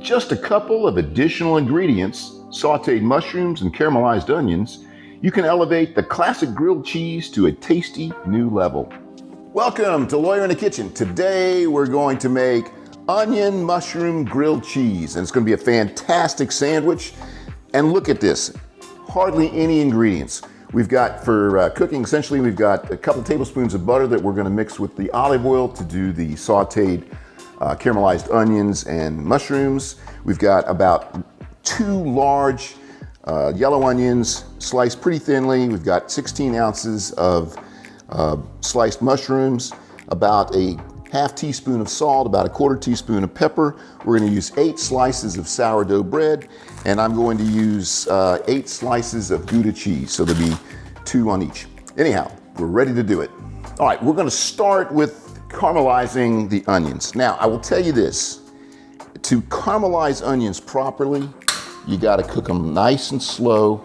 With just a couple of additional ingredients, sauteed mushrooms and caramelized onions, you can elevate the classic grilled cheese to a tasty new level. Welcome to Lawyer in the Kitchen. Today we're going to make onion mushroom grilled cheese, and it's going to be a fantastic sandwich. And look at this, hardly any ingredients. We've got for cooking, essentially we've got a couple tablespoons of butter that we're going to mix with the olive oil to do the sauteed caramelized onions and mushrooms. We've got about 2 large yellow onions sliced pretty thinly. We've got 16 ounces of sliced mushrooms, about a half teaspoon of salt, about a quarter teaspoon of pepper. We're going to use 8 slices of sourdough bread, and I'm going to use 8 slices of Gouda cheese, so there'll be 2 on each. Anyhow, we're ready to do it. All right, we're going to start with caramelizing the onions. Now, I will tell you this, to caramelize onions properly, you got to cook them nice and slowly,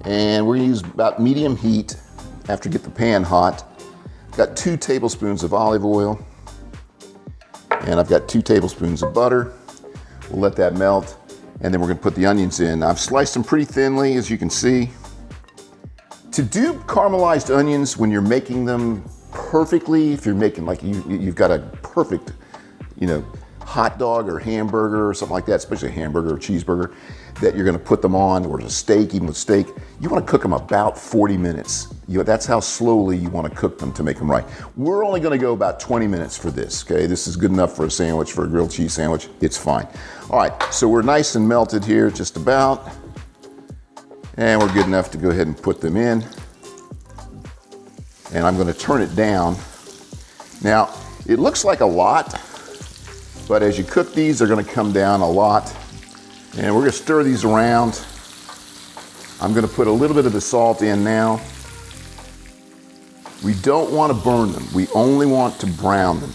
and we're going to use about medium heat after you get the pan hot. Got 2 tablespoons of olive oil, and I've got 2 tablespoons of butter. We'll let that melt, and then we're going to put the onions in. I've sliced them pretty thinly, as you can see. To do caramelized onions when you're making them perfectly, if you're making like you've got a perfect, hot dog or hamburger or something like that, especially a hamburger or cheeseburger, that you're going to put them on, or a steak, even with steak, you want to cook them about 40 minutes. That's how slowly you want to cook them to make them right. We're only going to go about 20 minutes for this, okay? This is good enough for a sandwich, for a grilled cheese sandwich. It's fine. All right, so we're nice and melted here, just about. And we're good enough to go ahead and put them in. And I'm going to turn it down. Now, it looks like a lot, but as you cook these, they're going to come down a lot. And we're going to stir these around. I'm going to put a little bit of the salt in now. We don't want to burn them. We only want to brown them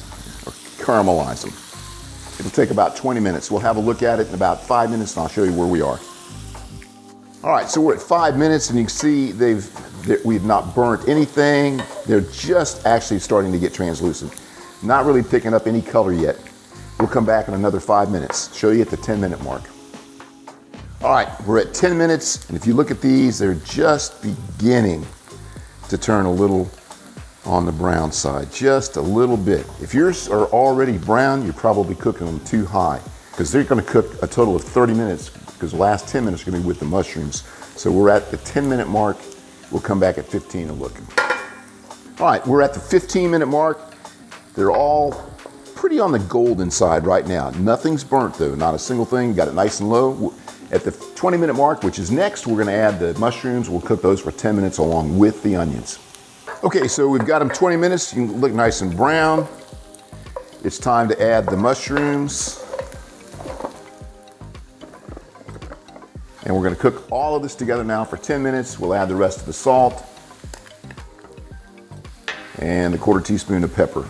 or caramelize them. It'll take about 20 minutes. We'll have a look at it in about 5 minutes, and I'll show you where we are. All right, so we're at 5 minutes, and you can see we've not burnt anything. They're just actually starting to get translucent. Not really picking up any color yet. We'll come back in another 5 minutes, show you at the 10-minute mark. All right, we're at 10 minutes, and if you look at these, they're just beginning to turn a little on the brown side, just a little bit. If yours are already brown, you're probably cooking them too high, because they're going to cook a total of 30 minutes, because the last 10 minutes are going to be with the mushrooms. So we're at the 10-minute mark. We'll come back at 15 and look. All right, we're at the 15-minute mark. They're all pretty on the golden side right now. Nothing's burnt though, not a single thing. Got it nice and low. At the 20-minute mark, which is next, we're going to add the mushrooms. We'll cook those for 10 minutes along with the onions. Okay, so we've got them 20 minutes. You can look nice and brown. It's time to add the mushrooms. And we're going to cook all of this together now for 10 minutes. We'll add the rest of the salt and the quarter teaspoon of pepper.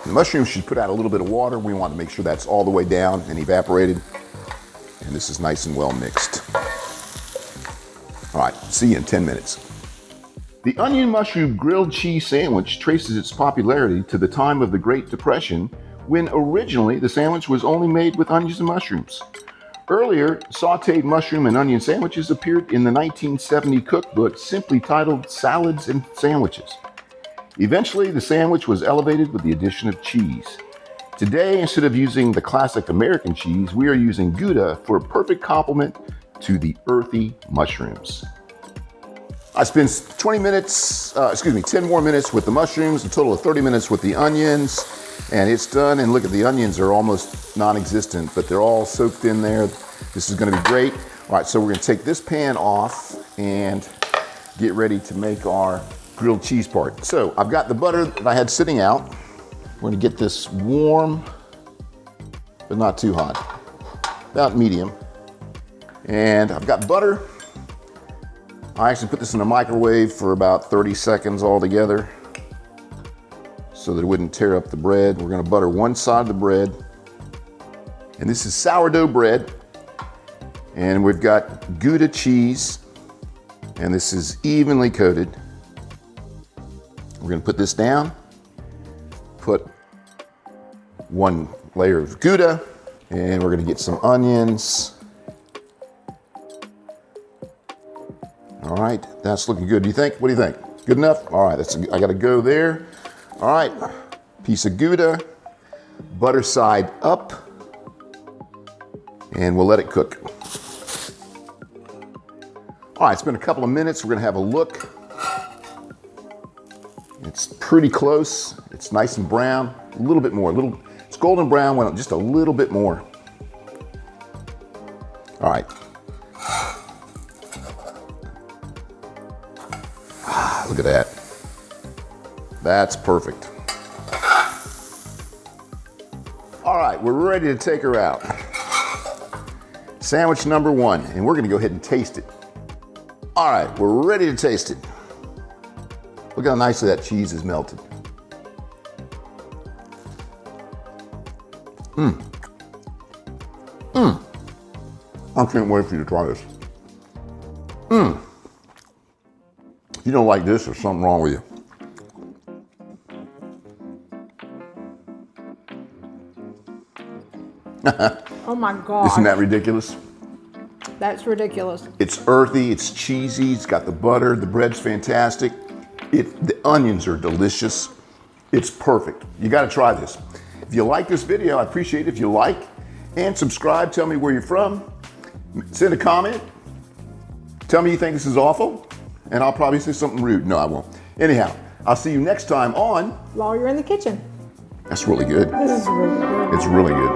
The mushrooms should put out a little bit of water. We want to make sure that's all the way down and evaporated. And this is nice and well mixed. All right, see you in 10 minutes. The onion mushroom grilled cheese sandwich traces its popularity to the time of the Great Depression, when originally the sandwich was only made with onions and mushrooms. Earlier, sauteed mushroom and onion sandwiches appeared in the 1970 cookbook simply titled Salads and Sandwiches. Eventually, the sandwich was elevated with the addition of cheese. Today, instead of using the classic American cheese, we are using Gouda for a perfect complement to the earthy mushrooms. I spent 10 more minutes with the mushrooms, a total of 30 minutes with the onions, and it's done. And look at the onions are almost non-existent, but they're all soaked in there. This is going to be great. All right, so we're going to take this pan off and get ready to make our grilled cheese part. So I've got the butter that I had sitting out. We're going to get this warm, but not too hot, about medium. And I've got butter. I actually put this in the microwave for about 30 seconds altogether so that it wouldn't tear up the bread. We're going to butter one side of the bread. And this is sourdough bread. And we've got Gouda cheese. And this is evenly coated. We're going to put this down. Put 1 layer of Gouda, and we're gonna get some onions. All right, that's looking good. Do you think? What do you think? Good enough? All right, I gotta go there. All right, piece of Gouda, butter side up, and we'll let it cook. All right, it's been a couple of minutes. We're gonna have a look. It's pretty close. It's nice and brown. A little bit more. It's golden brown. Went just a little bit more. All right. Look at that. That's perfect. All right, we're ready to take her out. Sandwich number 1, and we're gonna go ahead and taste it. All right, we're ready to taste it. Look how nicely that cheese is melted. I can't wait for you to try this. If you don't like this, there's something wrong with you. Oh my God. Isn't that ridiculous? That's ridiculous. It's earthy, it's cheesy, it's got the butter, the bread's fantastic. The onions are delicious. It's perfect. You gotta try this. If you like this video, I appreciate it if you like and subscribe. Tell me where you're from. Send a comment. Tell me you think this is awful, and I'll probably say something rude. No, I won't. Anyhow, I'll see you next time on While you're in the kitchen. That's really good. This is really good. It's really good.